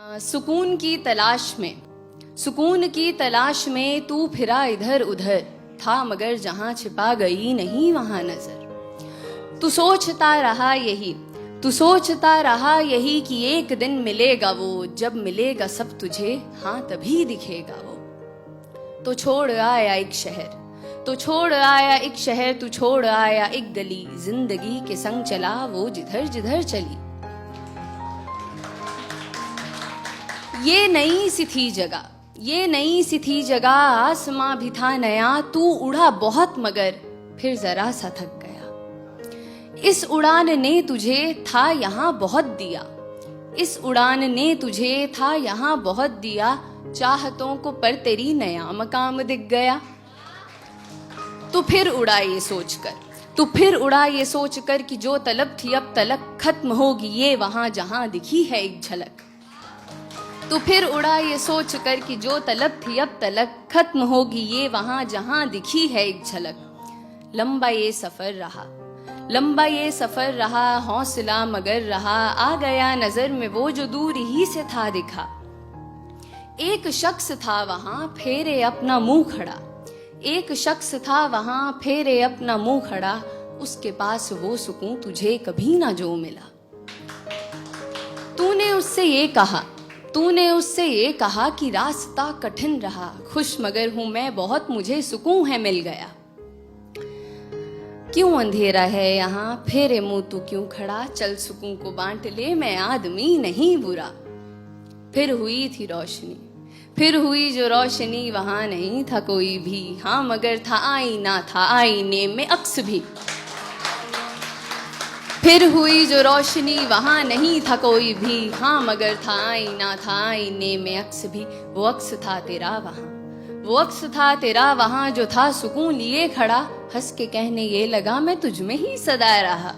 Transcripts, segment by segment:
सुकून की तलाश में तू फिरा इधर उधर, था मगर जहां छिपा गई नहीं वहां नजर। तू सोचता रहा यही कि एक दिन मिलेगा वो, जब मिलेगा सब तुझे हाँ तभी दिखेगा वो। तो छोड़ आया एक शहर, तू छोड़ आया एक गली, जिंदगी के संग चला वो जिधर जिधर चली। ये नई सी थी जगह, आसमां भी था नया, तू उड़ा बहुत मगर फिर जरा सा थक गया। इस उड़ान ने तुझे था यहाँ बहुत दिया, चाहतों को पर तेरी नया मकाम दिख गया। तू फिर उड़ा ये सोचकर कि जो तलब थी अब तलक खत्म होगी ये वहां जहां दिखी है एक झलक। तू फिर उड़ा ये सोचकर कि जो तलब थी अब तलक खत्म होगी ये वहां जहां दिखी है एक झलक। लंबा ये सफर रहा, हौसला मगर रहा, आ गया नजर में वो जो दूर ही से था दिखा। एक शख्स था वहां फेरे अपना मुंह खड़ा, उसके पास वो सुकून तुझे कभी ना जो मिला। तूने उससे ये कहा कि रास्ता कठिन रहा, खुश मगर हूं मैं बहुत, मुझे सुकून है मिल गया। क्यों अंधेरा है यहाँ, फेरे मुंह तू क्यों खड़ा, चल सुकून को बांट ले, मैं आदमी नहीं बुरा। फिर हुई जो रोशनी, वहां नहीं था कोई भी, हाँ मगर था आईना, था आईने में अक्स भी। फिर हुई जो रोशनी, वहां नहीं था कोई भी, हाँ मगर था आईना, था आईने में अक्स भी। वो अक्स था तेरा वहां जो था सुकून लिए खड़ा, हंस के कहने ये लगा मैं तुझ में ही सदा रहा।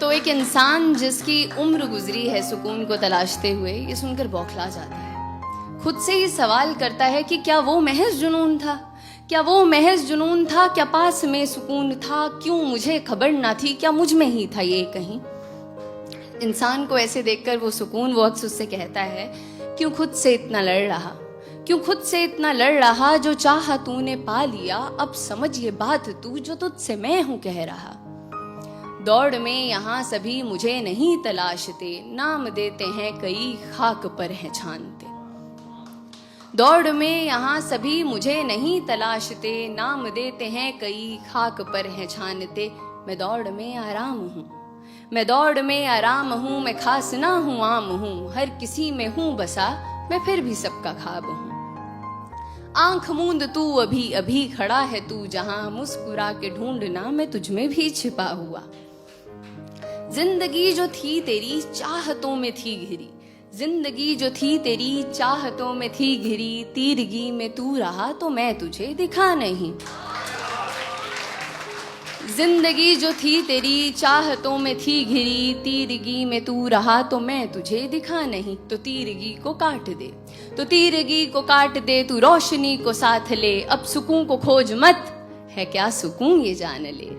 तो एक इंसान जिसकी उम्र गुजरी है सुकून को तलाशते हुए, ये सुनकर बौखला जाता है। खुद से ही सवाल करता है कि क्या वो महज जुनून था, क्या पास में सुकून था, क्यों मुझे खबर ना थी, क्या मुझ में ही था ये कहीं। इंसान को ऐसे देखकर वो अक्स उससे कहता है, क्यों खुद से इतना लड़ रहा, जो चाहा तूने पा लिया, अब समझ ये बात तू जो तुझसे मैं हूं कह रहा। दौड़ में यहाँ सभी मुझे नहीं तलाशते, नाम देते हैं कई खाक पर हैं छानते। दौड़ में यहाँ सभी मुझे नहीं तलाशते, नाम देते हैं कई खाक पर हैं छानते। मैं दौड़ में आराम हूँ, मैं खास ना हूँ आम हूँ, हर किसी में हूँ बसा, मैं फिर भी सबका ख्वाब हूँ। आंख मूंद तू अभी खड़ा है तू जहां, मुस्कुरा के ढूंढना मैं तुझ में भी छिपा हुआ। जिंदगी जो थी तेरी चाहतों में थी घिरी, तीरगी में तू रहा तो मैं तुझे दिखा नहीं। जिंदगी जो थी तेरी चाहतों में थी घिरी, तीरगी में तू रहा तो मैं तुझे दिखा नहीं। तो तीरगी को काट दे तू रोशनी को साथ ले, अब सुकून को खोज मत, है क्या सुकून ये जान ले।